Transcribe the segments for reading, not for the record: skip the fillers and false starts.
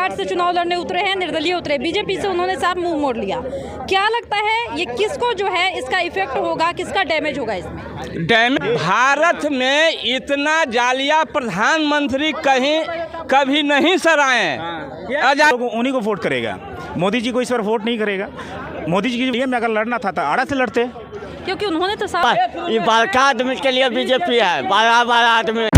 Card से चुनाव लड़ने उतरे हैं, निर्दलीय उतरे, बीजेपी से उन्होंने साफ मुंह मोड़ लिया। क्या लगता है ये किसको जो है इसका इफेक्ट होगा, किसका डैमेज होगा इसमें? डैमेज भारत में इतना जालिया प्रधानमंत्री कहीं कभी नहीं सर आए। उन्हीं को वोट करेगा, मोदी जी को इस बार वोट नहीं करेगा। मोदी जी की में अगर लड़ना था तो आड़ा से लड़ते, क्योंकि उन्होंने तो साफ ये बड़का आदमी के लिए बीजेपी है, बड़ा बड़ा आदमी।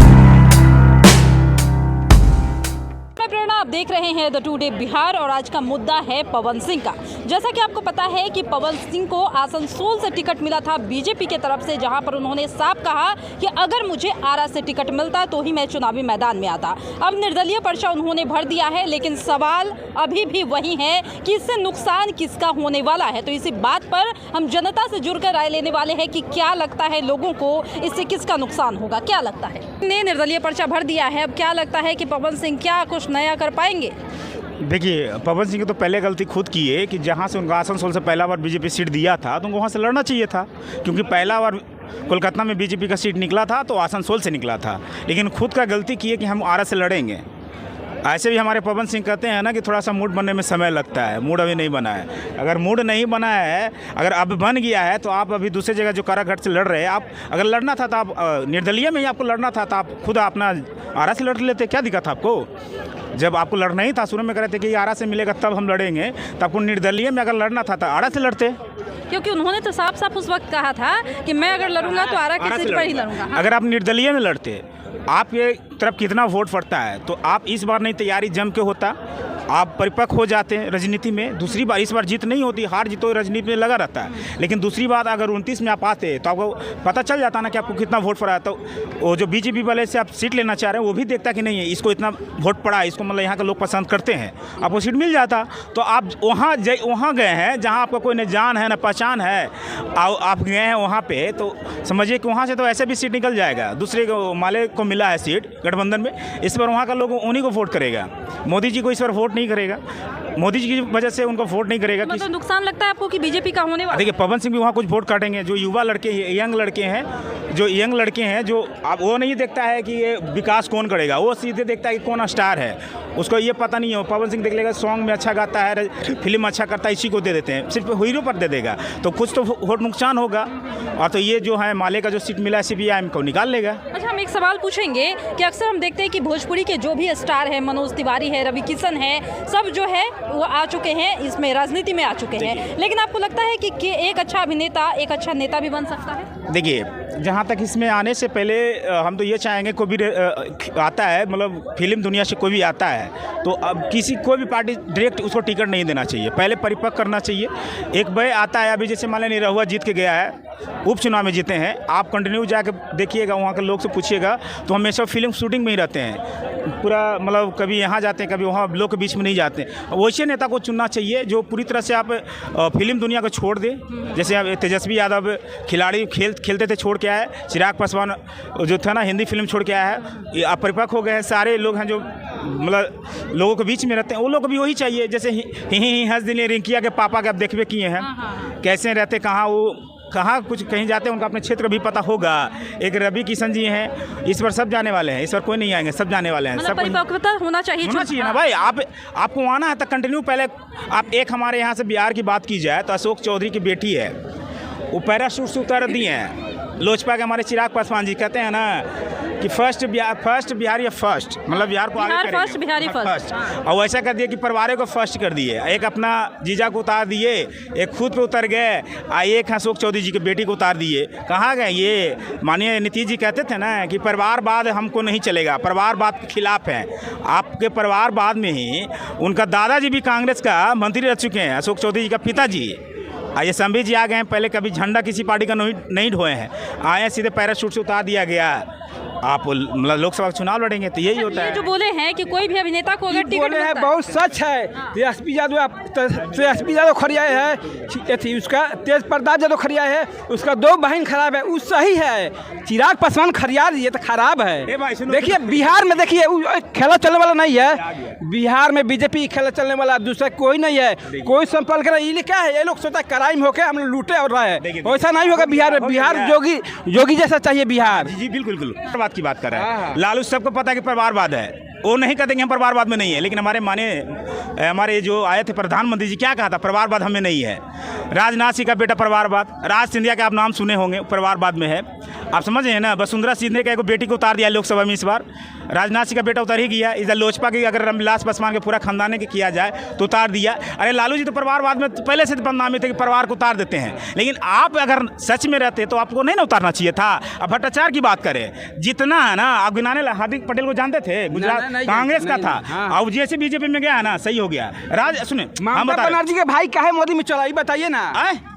प्रेरणा, आप देख रहे हैं द टुडे बिहार और आज का मुद्दा है पवन सिंह का। जैसा कि आपको पता है कि पवन सिंह को आसनसोल से टिकट मिला था बीजेपी के तरफ से, जहां पर उन्होंने साफ कहा कि अगर मुझे आरा से टिकट मिलता तो ही मैं चुनावी मैदान में आता। अब निर्दलीय पर्चा उन्होंने भर दिया है, लेकिन सवाल अभी भी वही है कि इससे नुकसान किसका होने वाला है। तो इसी बात पर हम जनता से जुड़कर राय लेने वाले हैं कि क्या लगता है लोगों को, इससे किसका नुकसान होगा। क्या लगता है, ने निर्दलीय पर्चा भर दिया है, अब क्या लगता है कि पवन सिंह क्या कुछ नया कर पाएंगे? देखिए पवन सिंह की तो पहले गलती खुद की है कि जहाँ से उनका आसनसोल से पहला बार बीजेपी सीट दिया था तो उनको वहाँ से लड़ना चाहिए था, क्योंकि पहला बार कोलकाता में बीजेपी का सीट निकला था तो आसनसोल से निकला था। लेकिन खुद का गलती की है कि हम आरा से लड़ेंगे। ऐसे भी हमारे पवन सिंह कहते हैं ना कि थोड़ा सा मूड बनने में समय लगता है, मूड अभी नहीं बना है। अगर मूड नहीं बना है, अगर अब बन गया है तो आप अभी दूसरी जगह जो कारागढ़ से लड़ रहे हैं, आप अगर लड़ना था तो आप निर्दलीय में ही आपको लड़ना था तो आप खुद अपना आरा से लड़ लेते, क्या दिक्कत था आपको? जब आपको लड़ना ही था, शुरू में कह रहे थे कि आरा से मिलेगा तब हम लड़ेंगे, तो आपको निर्दलीय में अगर लड़ना था तो आरा से लड़ते, क्योंकि उन्होंने तो साफ साफ उस वक्त कहा था कि मैं अगर लड़ूंगा तो आरा की सीट पर ही लड़ूंगा। हाँ। अगर आप निर्दलीय में लड़ते, आपके तरफ कितना वोट पड़ता है तो आप इस बार नहीं तैयारी जम के होता, आप परिपक्व हो जाते हैं राजनीति में। दूसरी बार, इस बार जीत नहीं होती, हार जीत तो राजनीति में लगा रहता है, लेकिन दूसरी बार अगर 29 में आप आते तो आपको पता चल जाता ना कि आपको कितना वोट पड़ा है। तो वो जो बीजेपी वाले से आप सीट लेना चाह रहे हैं वो भी देखता कि नहीं है इसको इतना वोट पड़ा है, इसको मतलब यहाँ के लोग पसंद करते हैं, आपको सीट मिल जाता। तो आप वहाँ गए हैं जहाँ आपका कोई न जान है न पहचान है, आप गए हैं वहाँ पे, तो समझिए कि वहाँ से तो ऐसे भी सीट निकल जाएगा। दूसरे को माले को मिला है सीट गठबंधन में, इस बार वहाँ का लोग उन्हीं को वोट करेगा, मोदी जी को इस बार वोट नहीं करेगा। मोदी जी की वजह से उनको वोट नहीं करेगा। मतलब नुकसान लगता है आपको कि बीजेपी का होने वाला? देखिए पवन सिंह भी वहाँ कुछ वोट काटेंगे, जो युवा लड़के यंग लड़के हैं जो अब वो नहीं देखता है कि ये विकास कौन करेगा, वो सीधे देखता है कि कौन स्टार है, उसको ये पता नहीं है। पवन सिंह देख लेगा सॉन्ग में अच्छा गाता है, फिल्म अच्छा करता है, इसी को दे देते हैं, सिर्फ हीरो पर दे देगा, तो कुछ तो वोट नुकसान होगा। और तो ये जो है माले का जो सीट मिला है CPI को निकाल लेगा। अच्छा, हम एक सवाल पूछेंगे कि अक्सर हम देखते हैं कि भोजपुरी के जो भी स्टार है, मनोज तिवारी है, रवि किशन है, सब जो है वो आ चुके हैं, इसमें राजनीति में आ चुके हैं, लेकिन आपको लगता है कि एक अच्छा अभिनेता एक अच्छा नेता भी बन सकता है? देखिए जहाँ तक इसमें आने से पहले हम तो ये चाहेंगे कोई भी आता है, मतलब फिल्म दुनिया से कोई भी आता है तो अब कोई भी पार्टी डायरेक्ट उसको टिकट नहीं देना चाहिए, पहले परिपक्व करना चाहिए। एक भाई आता है, अभी जैसे मान लें निरहुआ जीत के गया है, उपचुनाव में जीते हैं, आप कंटिन्यू जाकर देखिएगा, वहाँ के लोग से पूछिएगा तो हमेशा फिल्म शूटिंग में ही रहते हैं, पूरा मतलब कभी यहाँ जाते हैं कभी वहाँ, लोग के बीच में नहीं जाते। वैसे नेता को चुनना चाहिए जो पूरी तरह से आप फिल्म दुनिया को छोड़ दे। जैसे तेजस्वी यादव खिलाड़ी खेलते थे, छोड़ के आए, चिराग पासवान जो था ना हिंदी फिल्म छोड़ के आया है, आप परिपक्व हो गए हैं। सारे लोग हैं जो मतलब लोगों के बीच में रहते हैं, वो लोग को भी वही चाहिए। जैसे ही हंस दिने रिंकिया के पापा के आप देखबे किए हैं, कैसे रहते, कहाँ कुछ कहीं जाते हैं, उनका अपने क्षेत्र भी पता होगा। एक रवि किशन जी हैं, इस बार सब जाने वाले हैं, इस बार कोई नहीं आएंगे, सब जाने वाले हैं। सब परिपक्वता होना चाहिए ना भाई। आपको आना है तो कंटिन्यू। पहले आप एक हमारे यहाँ से बिहार की बात की जाए तो अशोक चौधरी की बेटी है, वो पैराशूट से उतर दिए हैं। लोजपा के हमारे चिराग पासवान जी कहते हैं ना कि फर्स्ट बिहारी फर्स्ट, मतलब बिहार को आगे फर्स्ट, बिहारी फर्स्ट। और वैसा कर दिया कि परिवार को फर्स्ट कर दिए, एक अपना जीजा को उतार दिए, एक खुद पे उतर गए, एक अशोक चौधरी जी की बेटी को उतार दिए। कहाँ गए ये? माननीय नीतीश जी कहते थे ना कि परिवारवाद हमको नहीं चलेगा, परिवारवाद के खिलाफ हैं। आपके परिवारवाद में ही उनका दादाजी भी कांग्रेस का मंत्री रह चुके हैं, अशोक चौधरी जी का पिताजी। ये संबित जी आ गए हैं, पहले कभी झंडा किसी पार्टी का नहीं ढोए हैं, आए सीधे पैराशूट से उतार दिया गया। आप मतलब लोकसभा चुनाव लड़ेंगे तो यही होता है। जो बोले हैं कि कोई भी अभिनेता को अगर टिकट है बहुत सच है। तेजस्वी यादव खड़िया है, उसका तेज प्रताप यादव खड़िया है, उसका दो बहन खराब है, वो सही है। चिराग पासवान खड़िया ये तो खराब है। देखिए बिहार में देखिए खेला चलने वाला नहीं है, बिहार में बीजेपी खेला चलने वाला दूसरा कोई नहीं है, कोई संपर्क नहीं। ये क्या है, ये लोग सोचता क्राइम होके हम लोग लूटे और रहे, वैसा नहीं होगा बिहार में। बिहार योगी जैसा चाहिए बिहार। जी बिल्कुल की बात कर रहे हैं। लालू सबको पता है कि परिवारवाद है, वो नहीं कहते कि हम परिवारवाद में नहीं है, लेकिन हमारे जो आए थे प्रधानमंत्री जी क्या कहा था, परिवारवाद हमें नहीं है। राजनाथ सिंह का बेटा परिवारवाद, राज सिंधिया का आप नाम सुने होंगे, परिवारवाद में है। आप समझ रहे हैं ना, वसुंधरा सिंधिया का एक बेटी को उतार दिया लोकसभा में इस बार, राजनाथ सिंह का बेटा उतार ही गया। इधर लोजपा की अगर रामविलास पासवान के पूरा खानदाने के किया जाए तो उतार दिया। अरे लालू जी तो परिवारवाद में तो पहले से बदनामी थे कि परिवार को उतार देते हैं, लेकिन आप अगर सच में रहते तो आपको नहीं ना उतारना चाहिए था। अब भट्टाचार्य की बात करें, जितना है ना आप गिनाने, हार्दिक पटेल को जानते थे, गुजरात कांग्रेस का था, अब जैसे बीजेपी में गया ना सही हो गया। सुने ममता बनर्जी के भाई काहे मोदी में चला, ये बताइए ना,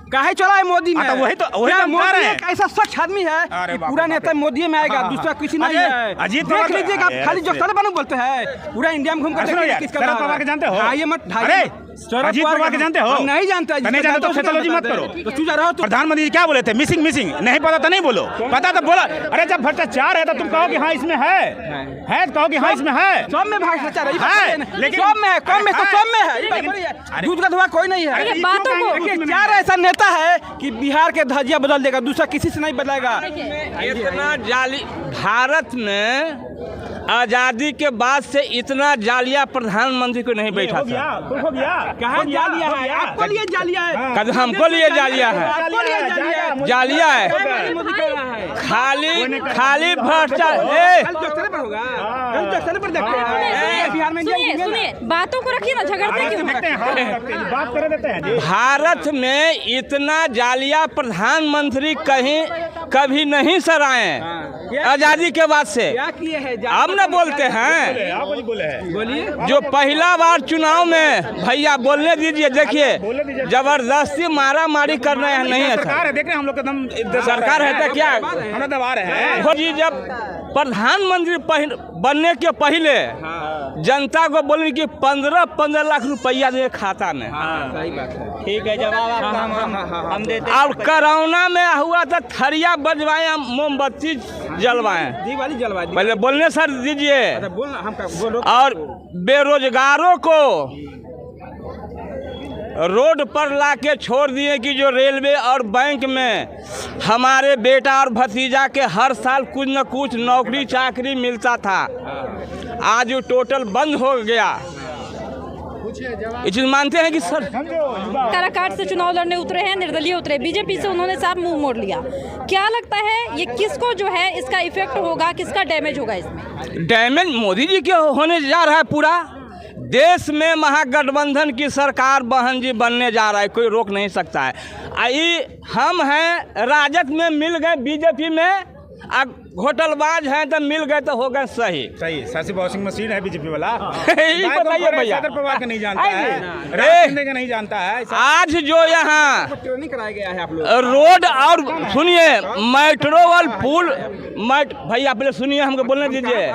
काहे चला है मोदी में? वही तो मोदी एक ऐसा सच आदमी है कि पूरा नेता मोदी में आएगा, दूसरा किसी नहीं है। अजीत देख लीजिएगा, खाली जो शरद पवार बोलते हैं पूरा इंडिया में घूम कर किसका शरद पवार के जानते हो? ये मत, अरे अजीत पवार के जानते हो? नहीं जानते, नहीं जानते तो सोशोलॉजी मत करो। तो चूजा रहो। प्रधानमंत्री जी क्या बोले थे? मिसिंग नहीं पता तो नहीं बोलो, पता तो बोला। अरे जब भ्रष्टाचार है तो तुम कहो कि हाँ इसमें है, कहो कि हाँ इसमें है। सब में भ्रष्टाचार है, लेकिन सब में है, कम में तो सब में है। दूध का धुआं कोई नहीं है। बातों को चार ऐसा नेता है कि बिहार के धजिया बदल देगा, दूसरा किसी से नहीं बदलेगा। इतना जाली भारत में आज़ादी के बाद से इतना जालिया प्रधानमंत्री को नहीं बैठा था। कहाँ जालिया है? आपको लिए जालिया है, कभी हमको लिए जालिया है, जालिया है, खाली भ्रष्टाचार। सुनिए, बातों को रखिए ना, झगड़ते क्यों? बात कर देते हैं। भारत में इतना जालिया प्रधानमंत्री कहीं कभी नहीं सर आए आज़ादी के बाद से। क्या किए हैं? अब न बोलते हैं, बोलिए। जो पहला बार चुनाव में, भैया बोलने दीजिए, देखिए जबरदस्ती मारा मारी कर रहे हैं। नहीं है सरकार है, देख रहे हैं हम लोग एकदम सरकार है तो क्या हमें दबा रहे हैं जी। जब प्रधानमंत्री बनने के पहले जनता को बोले कि 15 लाख रुपया दे खाता में। ठीक है, जवाब आपका हम देते हैं। और कोरोना में हुआ था, थरिया बजवाए, मोमबत्ती जलवाए, दिवाली जलवाई। पहले बोलने सर दीजिए। बोलना हम बोलो। और बेरोजगारों को रोड पर लाके छोड़ दिए कि जो रेलवे और बैंक में हमारे बेटा और भतीजा के हर साल कुछ न कुछ नौकरी चाकरी मिलता था, आज वो टोटल बंद हो गया। ये चीज मानते हैं कि सर काराकाट से चुनाव लड़ने उतरे हैं, निर्दलीय उतरे, बीजेपी से उन्होंने साफ मुंह मोड़ लिया। क्या लगता है ये किसको जो है इसका इफेक्ट होगा, किसका डैमेज होगा इसमें? डैमेज मोदी जी के होने जा रहा है। पूरा देश में महागठबंधन की सरकार बहन जी बनने जा रहा है, कोई रोक नहीं सकता है। हम हैं राजद में मिल गए बीजेपी में, अब होटलबाज हैं तो मिल गए तो हो गए सही। सर वॉशिंग मशीन है बीजेपी वाला। यही बताइए भैया, सदर पवार का नहीं जानता है, राज सिंधिया का नहीं जानता है। आज जो यहाँ ट्रेनिंग कराया गया है आप लोग, रोड और सुनिए मेट्रो और पुल, भैया पहले सुनिए, हमको बोलने दीजिए।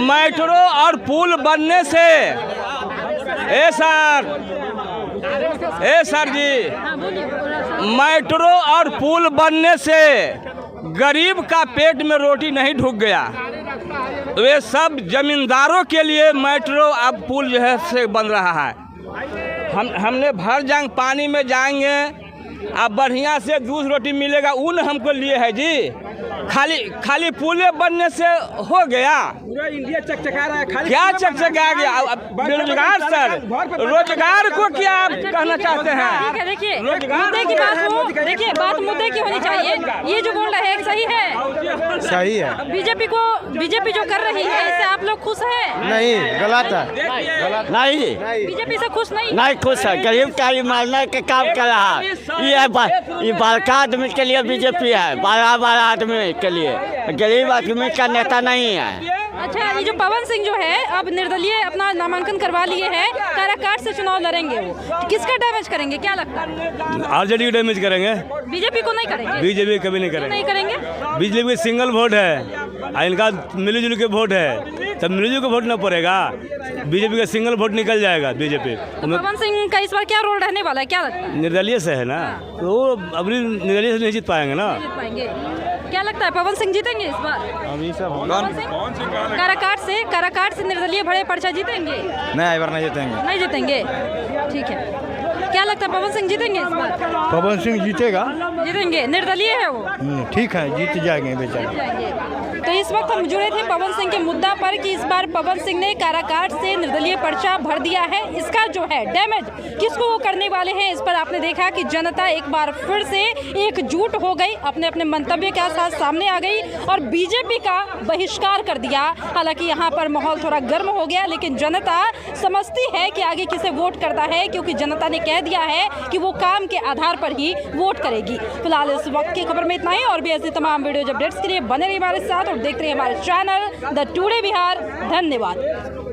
मेट्रो और पुल बनने से सर जी, मेट्रो और पुल बनने से गरीब का पेट में रोटी नहीं ढुक गया। वे सब जमींदारों के लिए मेट्रो अब पुल जो है से बन रहा है। हमने भर जाएंगे, पानी में जाएंगे, अब बढ़िया से दूध रोटी मिलेगा, उन हमको लिए है जी। खाली पुले बनने से हो गया? पूरा इंडिया चकचका रहा है। खाली क्या चकचका गया? बेरोजगार सर, रोजगार को क्या आप कहना चाहते हैं? ठीक है, देखिए मुद्दे की बात हो, देखिए बात मुद्दे की होनी चाहिए। ये जो बोल रहे हैं सही है? सही है। बीजेपी जो कर रही है इससे आप लोग खुश हैं? नहीं, गलत है। नहीं, बीजेपी से खुश नहीं? नहीं खुश है। गरीब का ही मारने के काम कर रहा है। ये बड़का आदमी के लिए बीजेपी है, बड़ा आदमी के लिए, गरीब आदमी का नेता नहीं है। अच्छा, ये जो पवन सिंह जो है अब निर्दलीय अपना नामांकन करवा लिए हैं, काराकाट से चुनाव लड़ेंगे, वो किसका डैमेज करेंगे क्या लगता है? आरजेडी को डैमेज करेंगे, बीजेपी को नहीं करेंगे। बीजेपी कभी नहीं नहीं करेंगे। बीजेपी सिंगल वोट है, इनका मिलजुल के वोट है, तब मिलजुल के वोट न पड़ेगा, बीजेपी का सिंगल वोट निकल जाएगा। बीजेपी पवन सिंह का इस बार क्या रोल रहने वाला है, क्या लगता है? निर्दलीय से है ना, तो वो अपनी निर्दलीय से नहीं जीत पाएंगे ना। जीत पाएंगे, क्या लगता है पवन सिंह जीतेंगे इस बार? पवन सिंह काराकाट से निर्दलीय बड़े पर्चा जीतेंगे? नहीं, बार नहीं जीतेंगे। नहीं जीतेंगे, ठीक है। क्या लगता है पवन सिंह जीतेंगे इस बार? पवन सिंह जीतेगा। जीतेंगे, निर्दलीय है वो। ठीक है, जीत जाएंगे बेचारे। जाएंगे। तो इस वक्त हम जुड़े थे पवन सिंह के मुद्दा पर कि इस बार पवन सिंह ने काराकाट से निर्दलीय पर्चा भर दिया है। इसका जो है डैमेज किसको वो करने वाले हैं, इस पर आपने देखा कि जनता एक बार फिर से एकजुट हो गई, अपने अपने मंतव्य के साथ सामने आ गई और बीजेपी का बहिष्कार कर दिया। हालांकि यहाँ पर माहौल थोड़ा गर्म हो गया, लेकिन जनता समझती है कि आगे किसे वोट करता है, क्योंकि जनता ने कह दिया है कि वो काम के आधार पर ही वोट करेगी। फिलहाल इस वक्त की खबर में इतना ही, और भी ऐसी तमाम वीडियो अपडेट्स के लिए बने रहिए हमारे साथ और देखते रहिए हमारे चैनल द टुडे बिहार। धन्यवाद।